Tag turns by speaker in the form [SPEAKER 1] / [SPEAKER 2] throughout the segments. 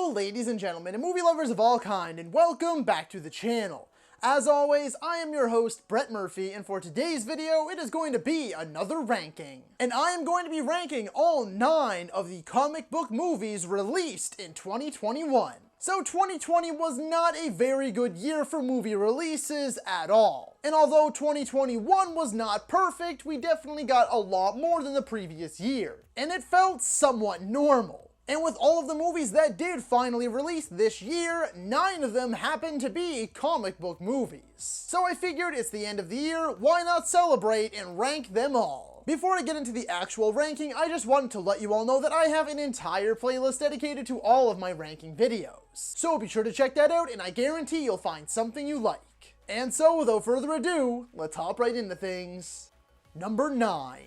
[SPEAKER 1] Hello ladies and gentlemen and movie lovers of all kind, and welcome back to the channel. As always, I am your host Brett Murphy, and for today's video it is going to be another ranking. And I am going to be ranking all 9 of the comic book movies released in 2021. So 2020 was not a very good year for movie releases at all. And although 2021 was not perfect, we definitely got a lot more than the previous year. And it felt somewhat normal. And with all of the movies that did finally release this year, 9 of them happened to be comic book movies. So I figured it's the end of the year, why not celebrate and rank them all? Before I get into the actual ranking, I just wanted to let you all know that I have an entire playlist dedicated to all of my ranking videos. So be sure to check that out, and I guarantee you'll find something you like. And so without further ado, let's hop right into things. Number 9,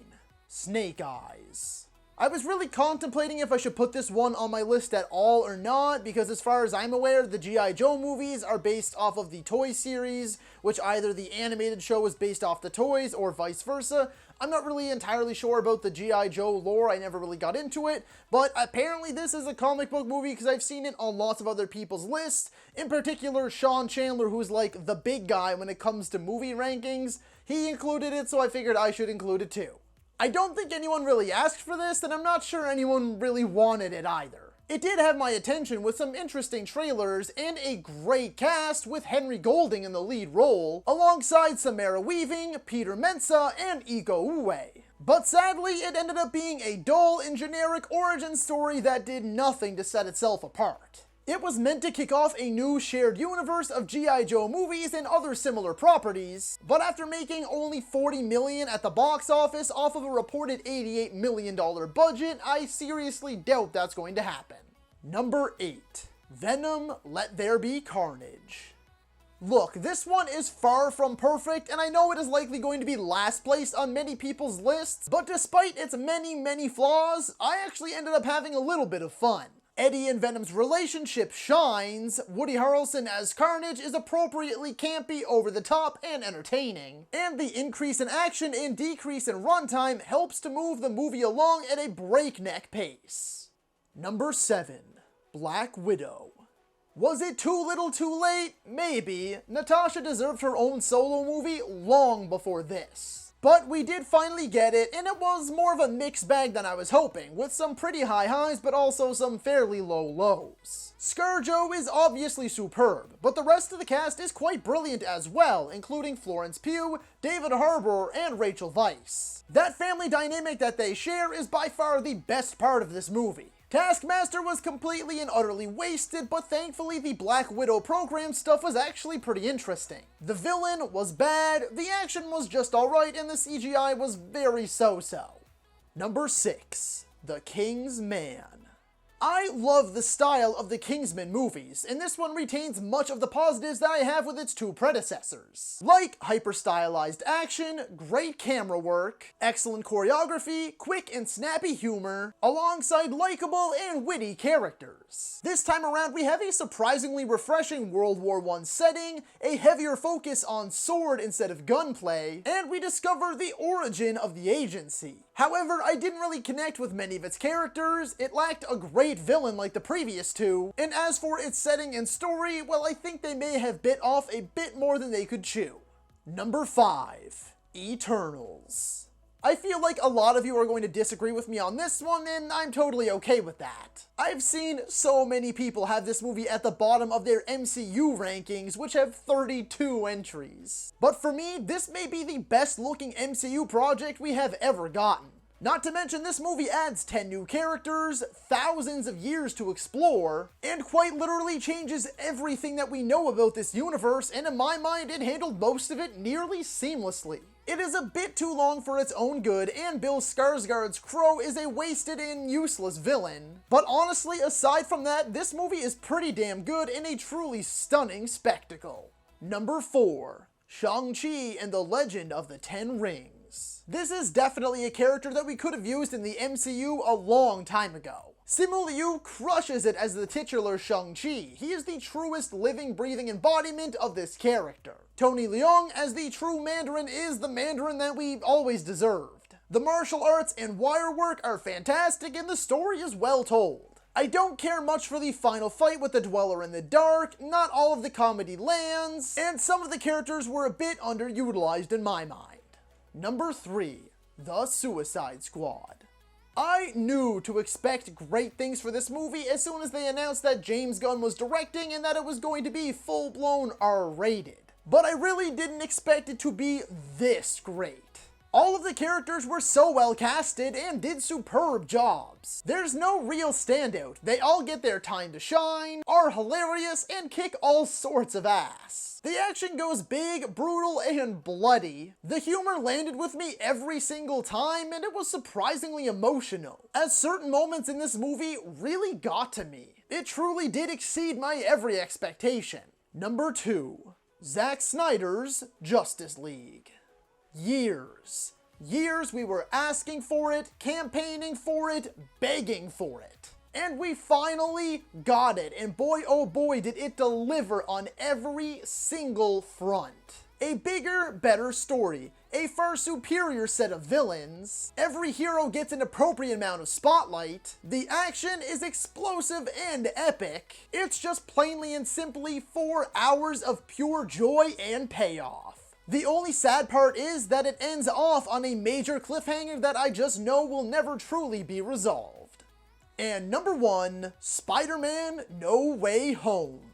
[SPEAKER 1] Snake Eyes. I was really contemplating if I should put this one on my list at all or not, because as far as I'm aware, the G.I. Joe movies are based off of the toy series, which either the animated show is based off the toys or vice versa. I'm not really entirely sure about the G.I. Joe lore, I never really got into it, but apparently this is a comic book movie because I've seen it on lots of other people's lists. In particular, Sean Chandler, who's like the big guy when it comes to movie rankings, he included it, so I figured I should include it too. I don't think anyone really asked for this, and I'm not sure anyone really wanted it either. It did have my attention with some interesting trailers and a great cast with Henry Golding in the lead role, alongside Samara Weaving, Peter Mensah, and Iko Uwais. But sadly, it ended up being a dull and generic origin story that did nothing to set itself apart. It was meant to kick off a new shared universe of G.I. Joe movies and other similar properties, but after making only $40 million at the box office off of a reported $88 million budget, I seriously doubt that's going to happen. Number 8, Venom: Let There Be Carnage. Look, this one is far from perfect, and I know it is likely going to be last place on many people's lists, but despite its many flaws, I actually ended up having a little bit of fun. Eddie and Venom's relationship shines, Woody Harrelson as Carnage is appropriately campy, over the top, and entertaining, and the increase in action and decrease in runtime helps to move the movie along at a breakneck pace. Number 7, Black Widow. Was it too little too late? Maybe. Natasha deserved her own solo movie long before this. But we did finally get it, and it was more of a mixed bag than I was hoping, with some pretty high highs but also some fairly low lows. ScarJo is obviously superb, but the rest of the cast is quite brilliant as well, including Florence Pugh, David Harbour, and Rachel Weisz. That family dynamic that they share is by far the best part of this movie. Taskmaster was completely and utterly wasted, but thankfully the Black Widow program stuff was actually pretty interesting. The villain was bad, the action was just alright, and the CGI was very so-so. Number 6, The King's Man. I love the style of the Kingsman movies, and this one retains much of the positives that I have with its 2 predecessors. Like hyper-stylized action, great camera work, excellent choreography, quick and snappy humor, alongside likable and witty characters. This time around we have a surprisingly refreshing World War I setting, a heavier focus on sword instead of gunplay, and we discover the origin of the agency. However, I didn't really connect with many of its characters, it lacked a great villain like the previous 2, and as for its setting and story, well, I think they may have bit off a bit more than they could chew. Number 5, Eternals. I feel like a lot of you are going to disagree with me on this one, and I'm totally okay with that. I've seen so many people have this movie at the bottom of their MCU rankings, which have 32 entries. But for me, this may be the best looking MCU project we have ever gotten. Not to mention, this movie adds 10 new characters, thousands of years to explore, and quite literally changes everything that we know about this universe, and in my mind, it handled most of it nearly seamlessly. It is a bit too long for its own good, and Bill Skarsgård's Crow is a wasted and useless villain. But honestly, aside from that, this movie is pretty damn good and a truly stunning spectacle. Number 4, Shang-Chi and the Legend of the Ten Rings. This is definitely a character that we could have used in the MCU a long time ago. Simu Liu crushes it as the titular Shang-Chi. He is the truest living, breathing embodiment of this character. Tony Leung as the true Mandarin is the Mandarin that we always deserved. The martial arts and wire work are fantastic, and the story is well told. I don't care much for the final fight with the Dweller in the Dark, not all of the comedy lands, and some of the characters were a bit underutilized in my mind. Number 3, The Suicide Squad. I knew to expect great things for this movie as soon as they announced that James Gunn was directing and that it was going to be full-blown R-rated. But I really didn't expect it to be this great. All of the characters were so well casted and did superb jobs. There's no real standout. They all get their time to shine, are hilarious, and kick all sorts of ass. The action goes big, brutal, and bloody. The humor landed with me every single time, and it was surprisingly emotional, as certain moments in this movie really got to me. It truly did exceed my every expectation. Number 2, Zack Snyder's Justice League. Years we were asking for it, campaigning for it, begging for it. And we finally got it, and boy oh boy did it deliver on every single front. A bigger, better story, a far superior set of villains, every hero gets an appropriate amount of spotlight, the action is explosive and epic, it's just plainly and simply 4 hours of pure joy and payoff. The only sad part is that it ends off on a major cliffhanger that I just know will never truly be resolved. And number 1, Spider-Man No Way Home.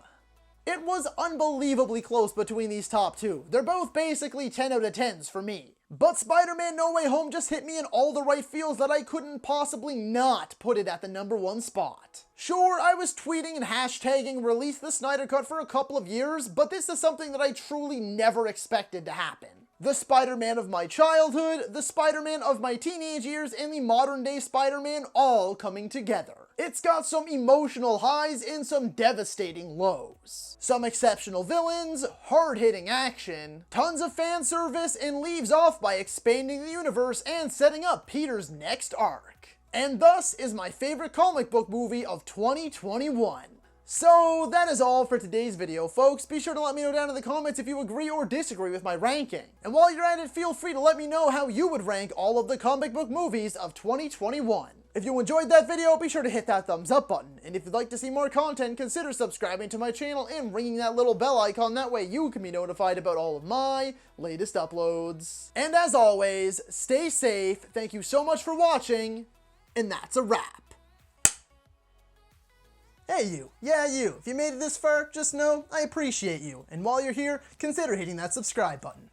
[SPEAKER 1] It was unbelievably close between these top two. They're both basically 10 out of 10s for me. But Spider-Man No Way Home just hit me in all the right feels that I couldn't possibly not put it at the number 1 spot. Sure, I was tweeting and hashtagging release the Snyder Cut for a couple of years, but this is something that I truly never expected to happen. The Spider-Man of my childhood, the Spider-Man of my teenage years, and the modern day Spider-Man all coming together. It's got some emotional highs and some devastating lows. Some exceptional villains, hard-hitting action, tons of fan service, and leaves off by expanding the universe and setting up Peter's next arc. And thus is my favorite comic book movie of 2021. So that is all for today's video, folks. Be sure to let me know down in the comments if you agree or disagree with my ranking. And while you're at it, feel free to let me know how you would rank all of the comic book movies of 2021. If you enjoyed that video, be sure to hit that thumbs up button. And if you'd like to see more content, consider subscribing to my channel and ringing that little bell icon. That way you can be notified about all of my latest uploads. And as always, stay safe. Thank you so much for watching. And that's a wrap. Hey you, yeah you, if you made it this far, just know I appreciate you, and while you're here, consider hitting that subscribe button.